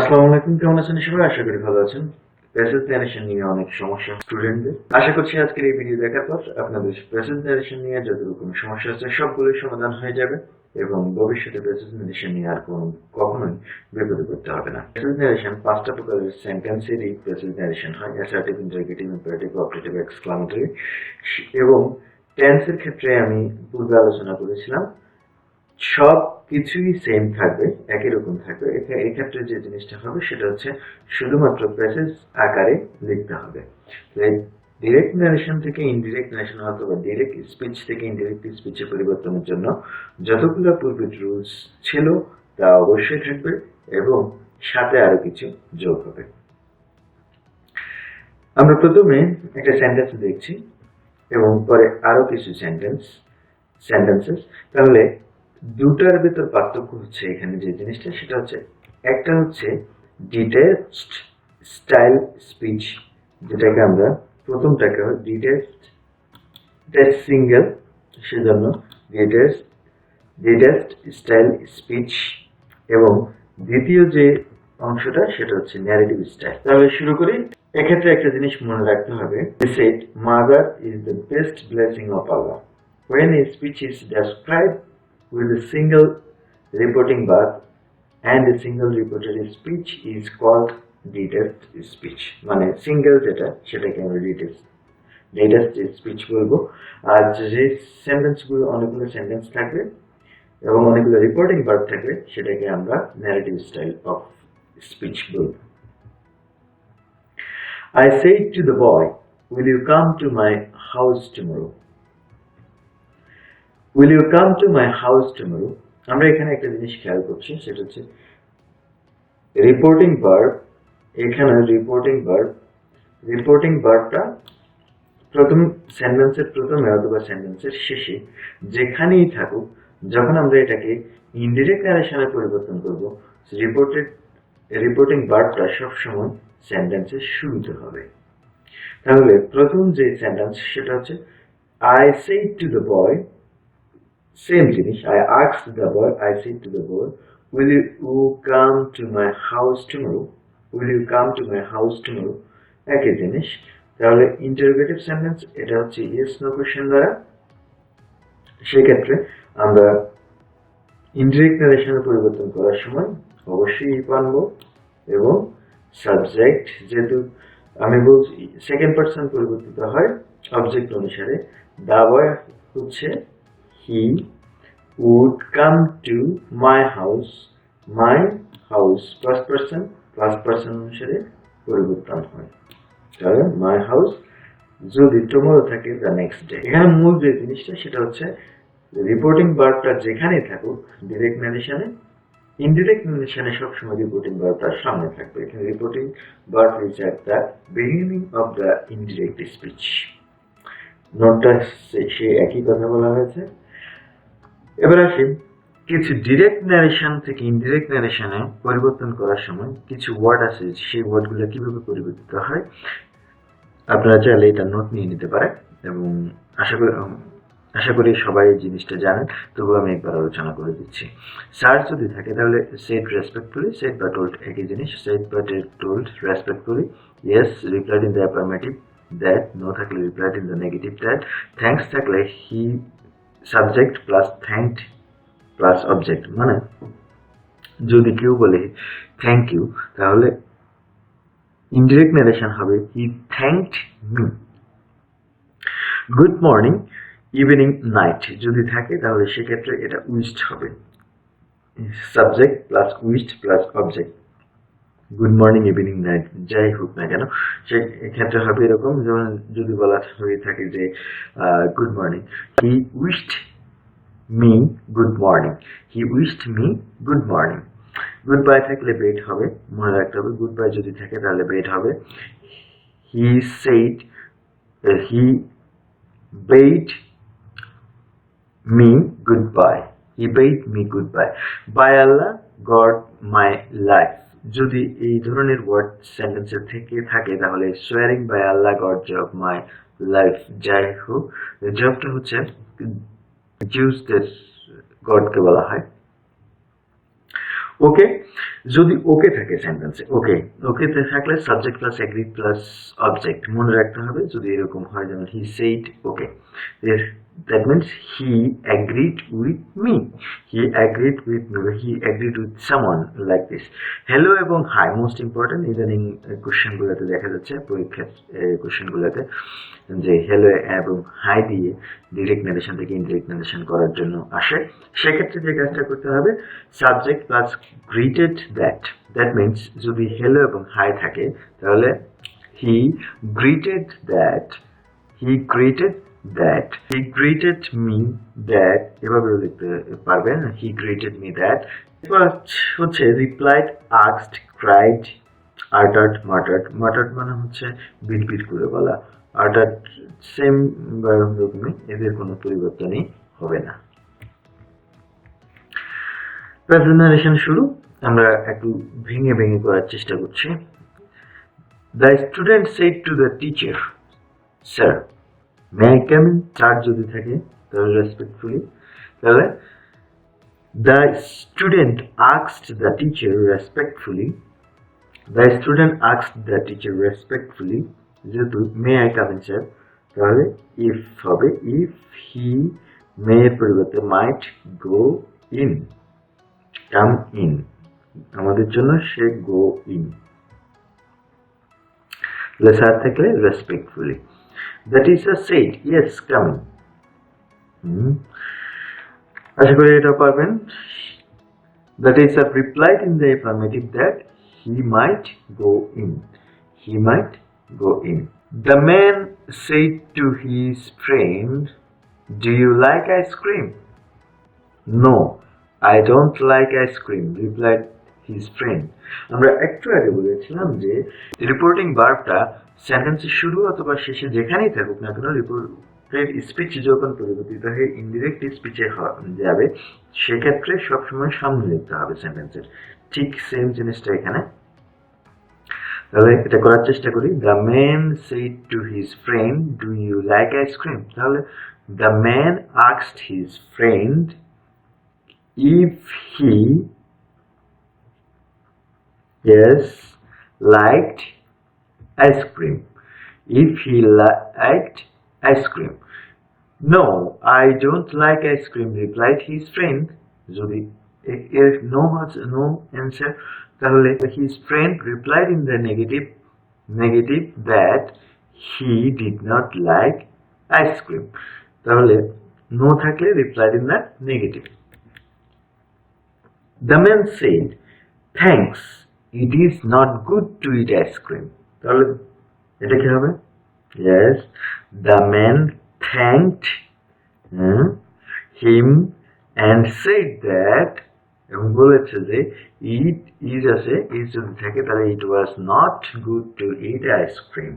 আসসালামু আলাইকুম, কেমন আছেন সবাই? আশা করি ভালো আছেন। প্যাসেজ ন্যারেশন নিয়ে অনেক সমস্যা স্টুডেন্টদের। আশা করছি আজকের এই ভিডিও দেখার পর আপনাদের প্যাসেজ ন্যারেশন নিয়ে যত রকম সমস্যা আছে সবগুলোই সমাধান হয়ে যাবে এবং ভবিষ্যতে প্যাসেজ ন্যারেশন নিয়ে আর কখনোই বিপদে পড়তে হবে না। প্যাসেজ ন্যারেশন 5টা প্রকারের সেন্টেন্সেরই প্যাসেজ ন্যারেশন হয়: assertive, interrogative, imperative, operative, exclamatory. এবং টেন্সের ক্ষেত্রে আমি পূর্বে আলোচনা করেছিলাম সব কিছুই সেম থাকবে, একই রকম থাকবে। এই ক্ষেত্রে যে জিনিসটা হবে সেটা হচ্ছে শুধুমাত্র প্যাসেজ আকারে লিখতে হবে। ডিরেক্ট ন্যারেশন থেকে ইনডিরেক্ট ন্যারেশন অথবা ডিরেক্ট স্পিচ থেকে ইনডিরেক্ট স্পিচে পরিবর্তনের জন্য যতগুলো পূর্বের রুলস ছিল তা অবশ্যই থাকবে এবং সাথে আরো কিছু যোগ হবে। আমরা প্রথমে একটা সেন্টেন্স দেখছি এবং পরে আরো কিছু সেন্টেন্সেস। তাহলে দুটার ভিতর পার্থক্য হচ্ছে এখানে যে জিনিসটা সেটা হচ্ছে একটা হচ্ছে ডিটেচড স্টাইল স্পিচ, যেটাকে আমরা প্রথমটাকে ডিটেচড সিঙ্গেল, সেজন্য ডিটেচড স্টাইল স্পিচ, এবং দ্বিতীয় যে অংশটা সেটা হচ্ছে ন্যারেটিভ স্টাইল। তাহলে শুরু করি। এক্ষেত্রে একটা জিনিস মনে রাখতে হবে, said mother is the best blessing of Allah. When a speech is described with a single reporting verb and a single reported speech is called detached speech. মানে সিঙ্গেল যেটা সেটাকে আমরা detached স্পিচ বলবো। আর যে সেন্টেন্সগুলো অনেকগুলো সেন্টেন্স থাকবে এবং অনেকগুলো রিপোর্টিং ভার্ব থাকবে সেটাকে আমরা ন্যারেটিভ স্টাইল অফ স্পিচ বলবো। I said to the boy, will you come to my house tomorrow? Will you come to my house tomorrow? আমরা এখানে একটা জিনিস খেয়াল করছি, সেটা হচ্ছে রিপোর্টিং ভার্ব। এখানে রিপোর্টিং ভার্বটা প্রথম সেন্টেন্সের প্রথমে অথবা সেন্টেন্সের শেষে যেখানেই থাকুক, যখন আমরা এটাকে ইনডিরেক্ট ন্যারেশনে পরিবর্তন করব, রিপোর্টিং ভার্বটা সবসময় সেন্টেন্সের শুরুতে হবে। তাহলে প্রথম যে সেন্টেন্স সেটা হচ্ছে I said to the boy, same জিনিস, I asked the boy, I said to the boy, will you come to my house tomorrow? Will you come to my house tomorrow? একই জিনিস। তাহলে ইন্টারোগেটিভ সেন্টেন্স এটা হচ্ছে yes no question দ্বারা। সেক্ষেত্রে আমরা indirect ন্যারেশনে পরিবর্তন করার সময় অবশ্যই আনবো এবং সাবজেক্ট, যেহেতু আমি বলছি সেকেন্ড পারসন পরিবর্তিত হয় অবজেক্ট অনুসারে। দা বয় হচ্ছে he would come to my house first person অনুসারে পরিবর্তন হয়। তাহলে মাই হাউস যদি টুমরো থাকে দ্য নেক্সট ডে। এখানে মূল যে জিনিসটা সেটা হচ্ছে রিপোর্টিং ভার্বটা যেখানেই থাকুক ডিরেক্ট ন্যারেশনে, ইনডিরেক্ট ন্যারেশনে সবসময় রিপোর্টিং ভার্বটার সামনে থাকবে। এখানে reporting verb is at the beginning of the indirect speech. নোটটা সে একই কথা বলা হয়েছে। এবার আসি কিছু ডিরেক্ট ন্যারেশন থেকে ইনডিরেক্ট ন্যারেশনে পরিবর্তন করার সময় কিছু ওয়ার্ড আছে, সেই ওয়ার্ডগুলো কিভাবে পরিবর্তিত হয় আপনারা চাইলে এটা নোট নিয়ে নিতে পারেন এবং আশা করি সবাই এই জিনিসটা জানেন, তবুও আমি একবার আলোচনা করে দিচ্ছি। সার্চ যদি থাকে তাহলে সেড রেসপেক্টফুলি, সেড বা টোল্ড একই জিনিস। সেড বা told respectfully, yes replied in the affirmative, that no থাকলে replied in the negative, that thanks থাকলে he subject plus thanked plus object. মানে যদি কেউ বলে থ্যাংক ইউ তাহলে ইনডিরেক্ট ন্যারেশন হবে he thanked me. Good morning, evening, night যদি থাকে তাহলে সেক্ষেত্রে এটা উইশড হবে, subject plus wished plus object. Good morning, evening, night যাই হোক না কেন সেক্ষেত্রে হবে এরকম। যেমন যদি বলা হয়ে থাকে যে good morning, he wished me good morning, he wished me good morning. Good bye থাকলে বেড হবে, মনে রাখতে হবে। গুড বাই যদি থাকে তাহলে বেড হবে। He said, he bed me goodbye, he bade me goodbye. By Allah, God, my life. যদি এই ধরনের ওয়ার্ড সেন্টেন্সের থেকে থাকে তাহলে swearing by Allah God job my life, যাই হোক জবটা হচ্ছে জিউসদের গডকে বলা হয়। ওকে, যদি ওকে থাকে সেন্টেন্সে, ওকেতে থাকলে subject plus agree plus object মনে রাখতে হবে। যদি এরকম হয় যেমন he said okay, that means he agreed with me, he agreed with me, he agreed with someone like this. Hello এবং হাই মোস্ট ইম্পর্টেন্ট, ইদানিং কোশ্চেন গুলোতে দেখা যাচ্ছে পরীক্ষার কোশ্চেন গুলোতে যে হ্যালো এবং হাই দিয়ে ডিরেক্ট নারেশন থেকে ইনডিরেক্ট নারেশন করার জন্য আসে। সেক্ষেত্রে যে কাজটা করতে হবে subject plus greeted that means যদি হ্যালো এবং হাই থাকে তাহলে হি গ্রিটেড মি দ্যাট এভাবেও লিখতে পারবেন, হি গ্রিটেড মি দ্যাট। এবার হচ্ছে রিপ্লাইড, আস্কড, ক্রাইড, আর্টার্ড, মাটার্ড মানে হচ্ছে বিড়বিড় করে বলা, আর্টার্ড সেম রকমই, এদের কোনো পরিবর্তনই হবে না। প্রেজেন্টেশন শুরু, আমরা একটু ভেঙে ভেঙে করার চেষ্টা করছি। The student said to the teacher, sir may I come in, sir যদি থাকে তাহলে রেসপেক্টফুলি, তাহলে the student asked the teacher respectfully, যেহেতু may I come in sir তাহলে ইফ হবে, ইফ হি মে এর পরিবর্তে might go in, come in আমাদের জন্য সে গো ইন, স্যার থাকলে respectfully. The teacher said yes come in, আশা করি এটা পারবেন। The teacher replied in the affirmative that he might go in, The man said to his friend, do you like ice cream? No, I don't like ice cream, replied his friend. আমরা একটু আগে বলেছিলাম যে reporting ভার্বটা সেন্টেন্সের শুরু অথবা শেষে যেখানেই থাকুক না কেন, রিপোর্টের স্পিচ যখন পরিবর্তিত হয়ে ইনডিরেক্ট স্পিচে যাবে সেক্ষেত্রে সবসময় সামনে লিখতে হবে সেন্টেন্সের। ঠিক সেম জিনিসটা এখানে। তাহলে এটা করার চেষ্টা করি। The man said to his friend, do you like ice cream? তাহলে the man asked his friend if he liked ice cream, No, I don't like ice cream, replied his friend. যদি এর no answer তাহলে his friend replied in the negative that he did not like ice cream. তাহলে no থাকলে replied in the negative. The man said, thanks, it is not good to eat ice cream. তাহলে এটা কি হবে? Yes, the man thanked him and said that, এবং বলেছে যে it is আছে, is যদি থাকে তাহলে it was not good to eat ice cream.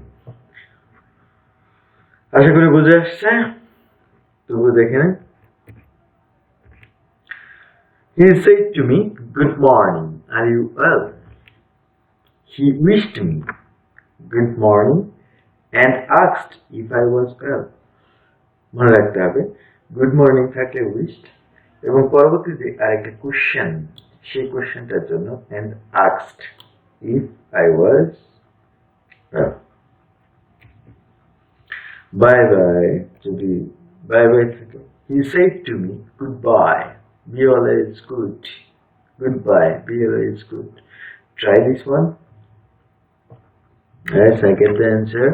আশা করি বুঝে আসছে, তবু দেখে নেন। He said to me, good morning, are you well? He wished me good morning and asked if I was well. মনে রাখতে হবে গুড মর্নিং থাকলে উইশড, এবং পরবর্তীতে আরেকটা কোশ্চেন, সেই কোশ্চেনটার জন্য and asked if I was well. Bye bye যদি bye bye থাকে, he said to me goodbye, be always good, goodbye, be always good. Try this one. Yes, I get the answer.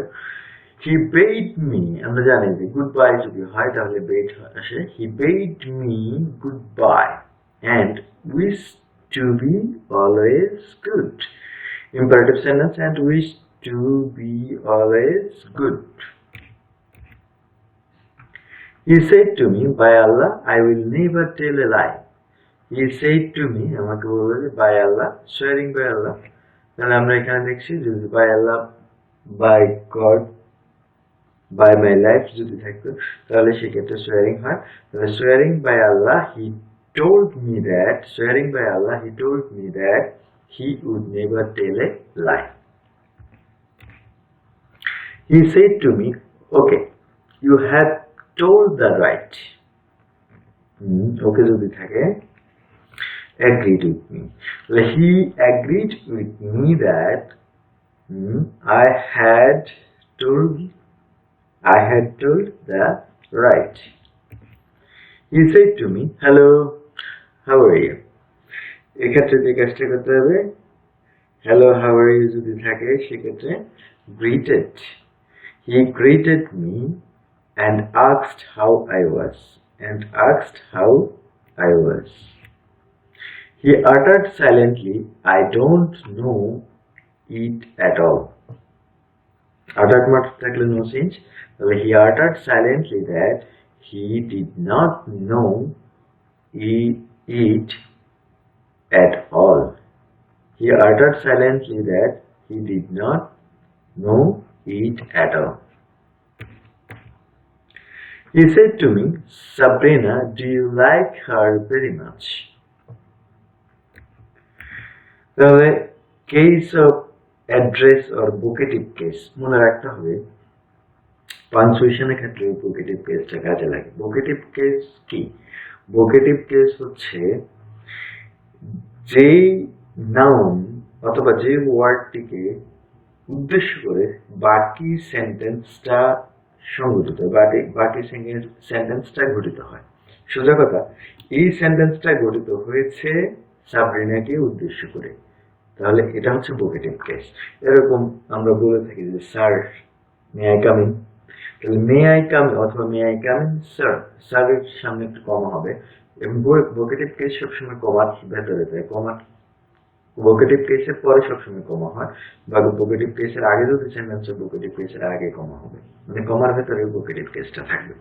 He bade me, আমরা জানি যে goodbye যদি হয় তাহলে bade আসে, he bade me goodbye and wished to be always good. Imperative sentence, and wish to be always good. He said to me, by Allah, I will never tell a lie. He said to me, আমাকে বলবে যে by Allah, swearing by Allah. তাহলে আমরা এখানে দেখছি যে by Allah, by God, by my life যদি থাকতো তাহলে সেক্ষেত্রে swearing হয়। তাহলে swearing by Allah, he told me that he would never tell a lie. He said to me, okay, you have told the right. Okay যদি থাকে agreed with me. He agreed with me that I had told the right. He said to me, hello, how are you? এক্ষেত্রে যে কাজটা করতে হবে, hello, how are you যদি থাকে সেক্ষেত্রে greeted. He greeted me and asked how I was. He uttered silently, I don't know it at all. Uttered মাত্র থাকলে no change. He uttered silently that he did not know it at all. He uttered silently that he did not know it at all. He said to me, Sabrina, do you like her very much? তাহলে case of address or vocative case মনে রাখতে হবে, পাঞ্চুয়েশনের ক্ষেত্রে vocative caseটা কাজে লাগে। vocative case কি? vocative case হচ্ছে যেই নাউন অথবা যে ওয়ার্ডটিকে উদ্দেশ্য করে বাকি সেন্টেন্সটা সংঘটিত, বাকি সেন্টেন্সটা গঠিত হয়। সোজা কথা, এই সেন্টেন্সটা গঠিত হয়েছে সাবরিনাকে উদ্দেশ্য করে, তাহলে এটা হচ্ছে ভোকেটিভ কেস। এরকম আমরা বলে থাকি যে sir may I come in, তাহলে মে আই কাম অথবা may I come in sir, স্যারের সামনে একটু কমা হবে এবং ভোকেটিভ কেস সবসময় কমার ভেতরে দেয়, ভোকেটিভ কেসের পরে সবসময় কমা হয়, বা ভোকেটিভ কেসের আগে যদি সেন্টেন্স হয় ভোকেটিভ কেসের আগে কমা হবে, মানে কমার ভেতরে ভোকেটিভ কেসটা থাকবে।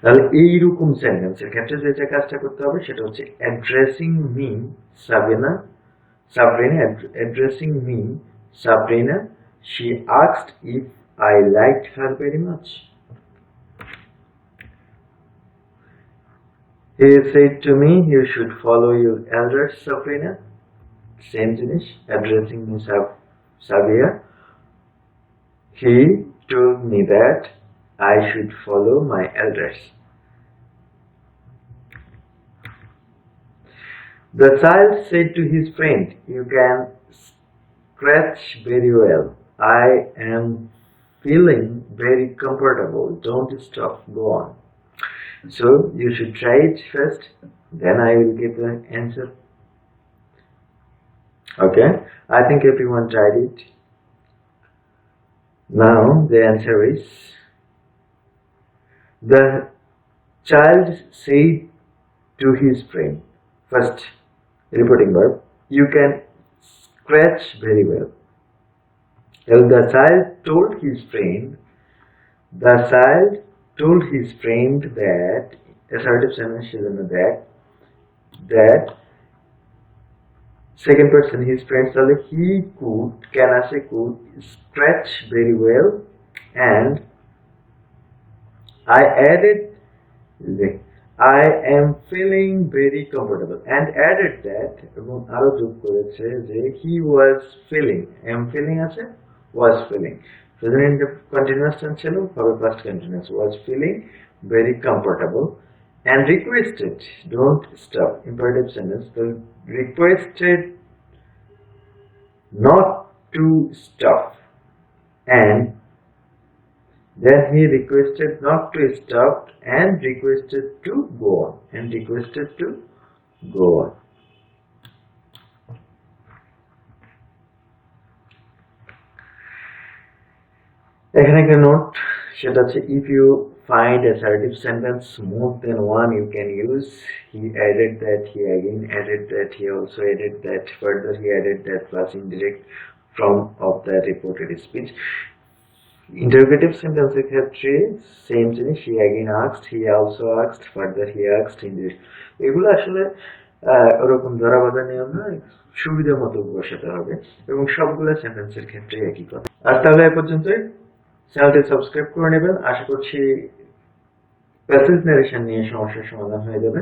তাহলে এইরকম সেন্টেন্সের ক্ষেত্রে যে কাজটা করতে হবে সেটা হচ্ছে addressing me Sabina, addressing me Sabrina, she asked if I liked her very much. He said to me, you should follow your elders, Sabrina. Same জিনিস, addressing me Sabia. He told me that I should follow my elders. The child said to his friend, you can scratch very well. I am feeling very comfortable. Don't stop, go on. So you should try it first, then I will give the answer. Okay, I think everyone tried it. Now the answer is, the child said to his friend, first reporting verb, you can scratch very well. Well, the child told his friend that, assertive sentence is that second person, his friend, he could, can I say could, scratch very well, and I added, I am feeling very comfortable, and added that এবং আরো যোগ করেছে যে he was feeling, am feeling আছে, was feeling, present continuous tense ছিল, হবে past continuous, was feeling very comfortable, and requested, don't stop, imperative sentence, so requested not to stop, and then he requested not to stop and requested to go on, এখানে একটা note, সেটা হচ্ছে if you find assertive sentence more than one you can use he added that, he again added that, he also added that, further he added that, plus indirect from of the reported speech. Interrogative sentence এর ক্ষেত্রে same জিনিস, he again asked, he also asked, further he asked, indirect। এগুলো আসলে ওরকম ধরা বাঁধা নিয়ম না, সুবিধা মতো বসাতে হবে এবং সবগুলো সেন্টেন্সের ক্ষেত্রে একই কথা। আর তাহলে এ পর্যন্ত চ্যানেলটি সাবস্ক্রাইব করে নেবেন, আশা করছি প্যাসেজ নারেশন নিয়ে সমস্যার সমাধান হয়ে যাবে।